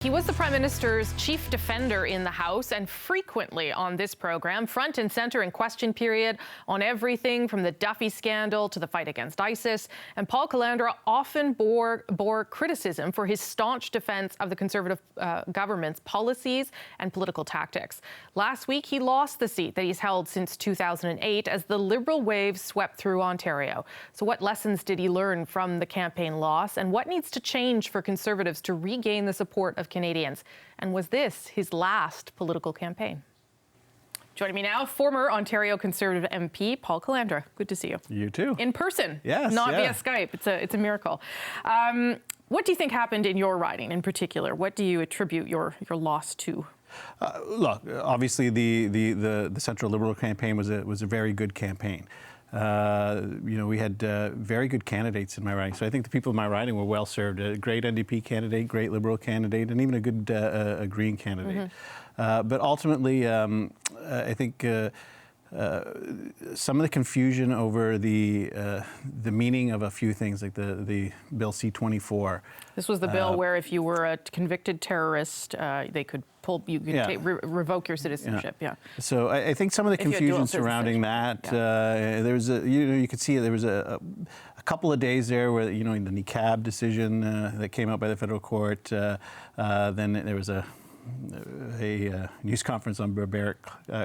He was the Prime Minister's chief defender in the House and frequently on this program, front and center in question period on everything from the Duffy scandal to the fight against ISIS. And Paul Calandra often bore criticism for his staunch defense of the Conservative government's policies and political tactics. Last week, he lost the seat that he's held since 2008 as the Liberal wave swept through Ontario. So what lessons did he learn from the campaign loss, and what needs to change for Conservatives to regain the support of Canadians? And was this his last political campaign? Joining me now, former Ontario Conservative MP Paul Calandra. Good to see you. You too. In person. Yes. Not via Skype. It's a miracle. What do you think happened in your riding in particular? What do you attribute your loss to? Look, obviously the Central Liberal campaign was a very good campaign. We had very good candidates in my riding. So I think the people in my riding were well served. A great NDP candidate, great Liberal candidate, and even a good a Green candidate. But ultimately, I think some of the confusion over the meaning of a few things, like the Bill C-24. This was the bill where if you were a convicted terrorist, they could revoke your citizenship. Yeah. So I think some of the confusion surrounding that, there was you could see there was a couple of days there where the niqab decision that came out by the federal court. Then there was a news conference on barbaric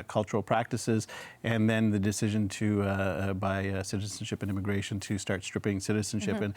cultural practices, and then the decision to by Citizenship and Immigration to start stripping citizenship. And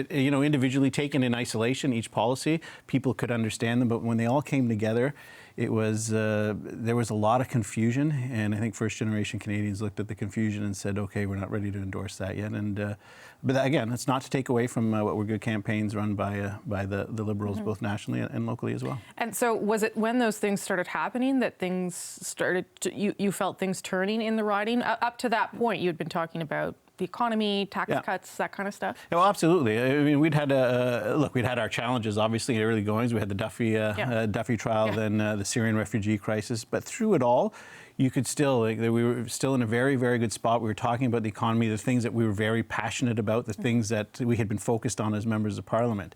individually taken in isolation, each policy, people could understand them, but when they all came together, it was there was a lot of confusion, and I think first-generation Canadians looked at the confusion and said, "Okay, we're not ready to endorse that yet." And but again, it's not to take away from what were good campaigns run by the Liberals, both nationally and locally as well. And so, was it when those things started happening that things started you felt things turning in the riding? Up to that point, you'd been talking about the economy, tax cuts, that kind of stuff? Oh, absolutely. I mean, we'd had our challenges, obviously, early goings. We had the Duffy trial, then the Syrian refugee crisis. But through it all, you could still, we were still in a very, very good spot. We were talking about the economy, the things that we were very passionate about, the things that we had been focused on as members of Parliament.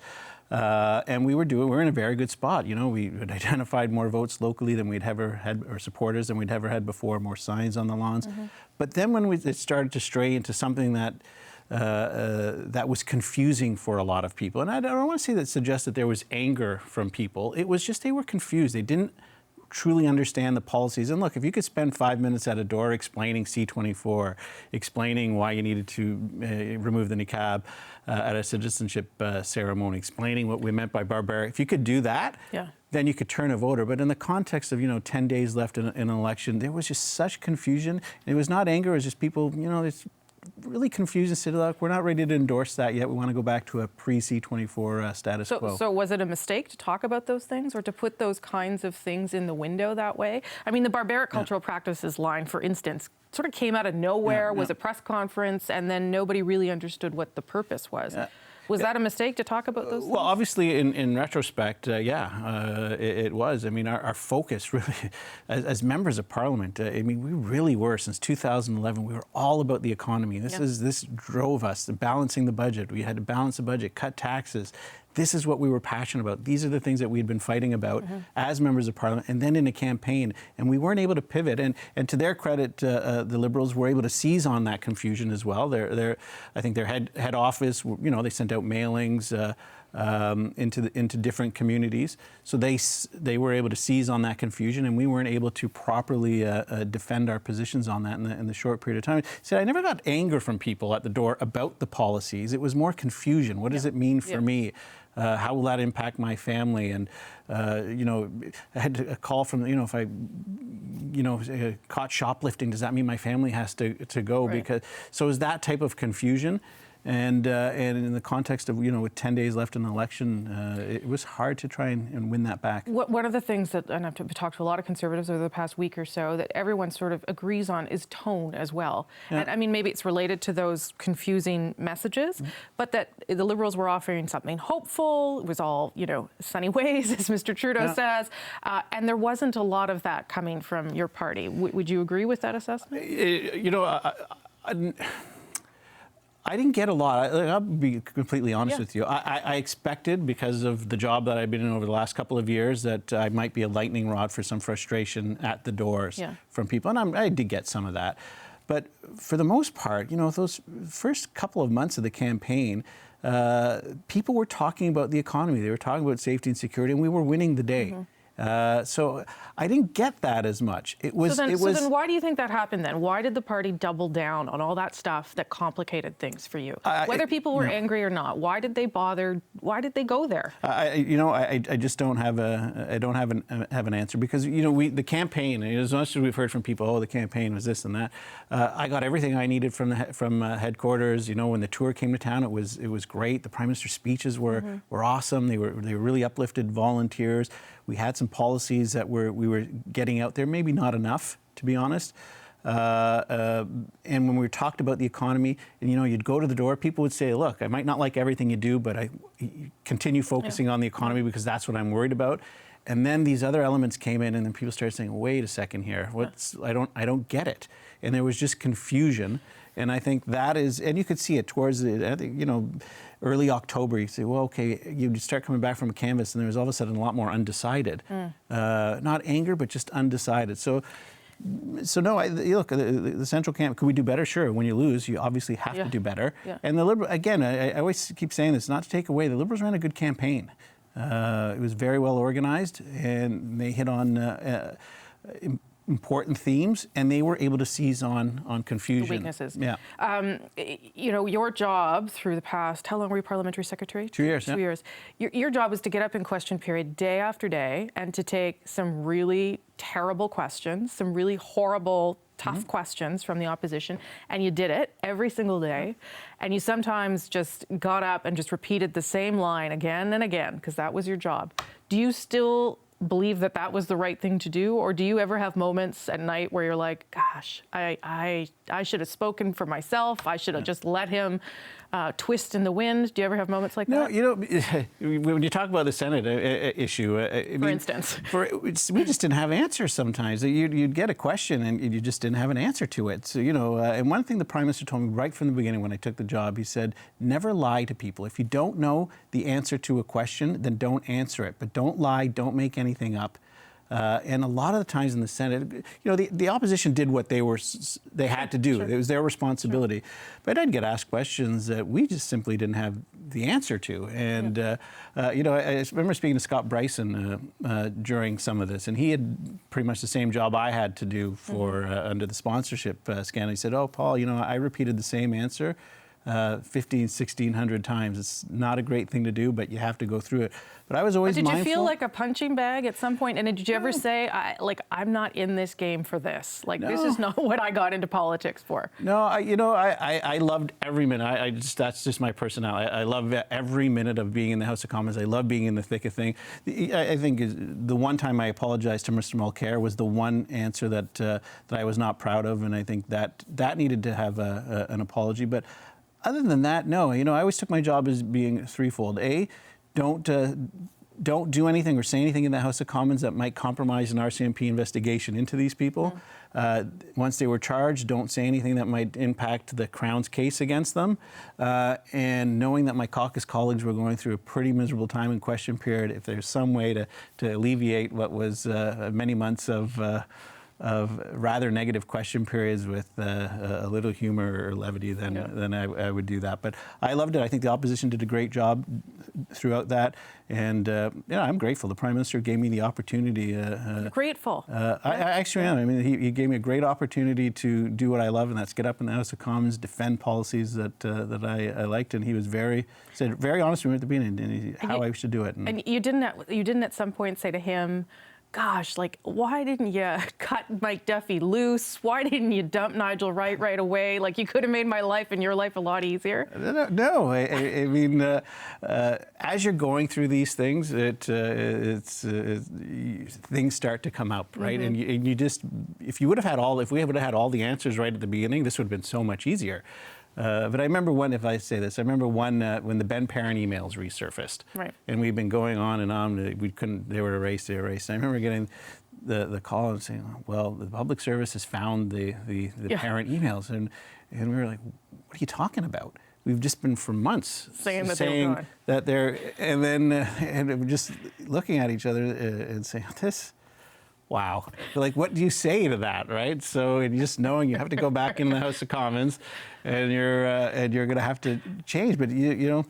And we were in a very good spot. We had identified more votes locally than we'd ever had, or supporters than we'd ever had before, more signs on the lawns. But then when it started to stray into something that that was confusing for a lot of people, and I don't want to say that suggests that there was anger from people. It was just they were confused. They didn't truly understand the policies. And look, if you could spend 5 minutes at a door explaining C-24, explaining why you needed to remove the niqab at a citizenship ceremony, explaining what we meant by barbaric, if you could do that, then you could turn a voter. But in the context of 10 days left in an election, there was just such confusion. It was not anger; it was just people, it's really confused and said, look, we're not ready to endorse that yet. We want to go back to a pre-C-24 status quo. So was it a mistake to talk about those things or to put those kinds of things in the window that way? I mean, the barbaric cultural practices line, for instance, sort of came out of nowhere, was a press conference, and then nobody really understood what the purpose was. Was that a mistake to talk about those things? Well, obviously, in retrospect, it was. I mean, our focus really, as members of Parliament, I mean, we really were, since 2011, we were all about the economy. This drove us, balancing the budget. We had to balance the budget, cut taxes. This is what we were passionate about. These are the things that we had been fighting about as members of Parliament, and then in a campaign. And we weren't able to pivot. And to their credit, the Liberals were able to seize on that confusion as well. I think their head office, they sent out mailings into different communities. So they were able to seize on that confusion, and we weren't able to properly defend our positions on that in the short period of time. See, I never got anger from people at the door about the policies. It was more confusion. What does it mean for me? How will that impact my family? And I had a call from if I caught shoplifting, does that mean my family has to go? Because so is that type of confusion. And in the context of, with 10 days left in the election, it was hard to try and win that back. One of the things that, and I've talked to a lot of Conservatives over the past week or so, that everyone sort of agrees on is tone as well. And I mean, maybe it's related to those confusing messages, but that the Liberals were offering something hopeful. It was all, sunny ways, as Mr. Trudeau says. And there wasn't a lot of that coming from your party. Would you agree with that assessment? I didn't get a lot. I'll be completely honest with you. I expected, because of the job that I've been in over the last couple of years, that I might be a lightning rod for some frustration at the doors from people. And I did get some of that. But for the most part, you know, those first couple of months of the campaign, people were talking about the economy. They were talking about safety and security, and we were winning the day. So I didn't get that as much. So then why do you think that happened then? Why did the party double down on all that stuff that complicated things for you? Whether people were angry or not, why did they bother? Why did they go there? I just don't have an answer, because, you know, the campaign, as much as we've heard from people, oh, the campaign was this and that. I got everything I needed from headquarters. You know, when the tour came to town, it was great. The Prime Minister's speeches were awesome. They were really uplifted volunteers. We had some policies that we were getting out there, maybe not enough, to be honest. And when we talked about the economy, and, you know, you'd go to the door, people would say, look, I might not like everything you do, but I continue focusing on the economy because that's what I'm worried about. And then these other elements came in, and then people started saying, wait a second here, I don't get it. And there was just confusion. And I think that is, and you could see it towards the, early October. You say, well, okay, you start coming back from a canvass, and there was all of a sudden a lot more undecided. Not anger, but just undecided. So no, look, the central camp, could we do better? Sure. When you lose, you obviously have to do better. And the Liberals, again, I always keep saying this, not to take away, the Liberals ran a good campaign. It was very well organized, and they hit on important themes, and they were able to seize on confusion. The weaknesses. Yeah. Your job through the past, how long were you parliamentary secretary? 2 years. 2 years. Your job was to get up in question period day after day and to take some really terrible questions, some really horrible, tough questions from the opposition, and you did it every single day. And you sometimes just got up and just repeated the same line again and again, because that was your job. Do you still believe that was the right thing to do, or do you ever have moments at night where you're like, gosh, I should have spoken for myself, I should have just let him twist in the wind? Do you ever have moments like that? No, when you talk about the Senate issue, for instance, we just didn't have answers sometimes. You'd get a question and you just didn't have an answer to it. So, and one thing the Prime Minister told me right from the beginning when I took the job, he said, never lie to people. If you don't know the answer to a question, then don't answer it. But don't lie, don't make anything up. And a lot of the times in the Senate, the opposition did what they had to do. It was their responsibility. But I'd get asked questions that we just simply didn't have the answer to. And, I remember speaking to Scott Bryson during some of this, and he had pretty much the same job I had to do for under the sponsorship scandal. He said, oh, Paul, I repeated the same answer 1,600 times. It's not a great thing to do, but you have to go through it. But I was always mindful. Did you feel like a punching bag at some point? And did you ever say, I'm not in this game for this? This is not what I got into politics for. No, I loved every minute. That's just my personality. I love every minute of being in the House of Commons. I love being in the thick of things. I think the one time I apologized to Mr. Mulcair was the one answer that I was not proud of, and I think that needed to have an apology. But other than that, no. I always took my job as being threefold. A, don't do anything or say anything in the House of Commons that might compromise an RCMP investigation into these people. Once they were charged, don't say anything that might impact the Crown's case against them. And knowing that my caucus colleagues were going through a pretty miserable time in question period, if there's some way to alleviate what was many months of rather negative question periods with a little humor or levity, then I would do that. But I loved it. I think the opposition did a great job throughout that. And I'm grateful. The Prime Minister gave me the opportunity. Grateful. I actually am. I mean, he gave me a great opportunity to do what I love, and that's get up in the House of Commons, defend policies that I liked. And he was very honest with me at the beginning, how I should do it. And you didn't at some point say to him, gosh, why didn't you cut Mike Duffy loose? Why didn't you dump Nigel Wright right away? You could have made my life and your life a lot easier. No. I mean, as you're going through these things, things start to come up, right? And you just, if we would have had all the answers right at the beginning, this would have been so much easier. But I remember when the Ben Perrin emails resurfaced. Right. And we've been going on and on. They were erased. And I remember getting the call and saying, well, the public service has found the Perrin emails. And we were like, what are you talking about? we've just been for months saying that they're, and then and we're just looking at each other and saying, this, wow. Like, what do you say to that, right? So, and just knowing you have to go back in the House of Commons, and you're going to have to change. But you know,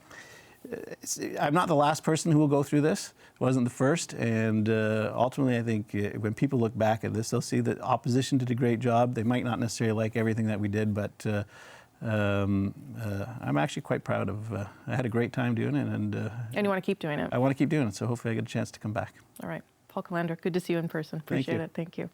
I'm not the last person who will go through this. I wasn't the first, and ultimately, I think when people look back at this, they'll see that opposition did a great job. They might not necessarily like everything that we did, but I'm actually quite proud of. I had a great time doing it, and you want to keep doing it. I want to keep doing it. So hopefully, I get a chance to come back. All right, Paul Calandra, good to see you in person. Appreciate it. Thank you.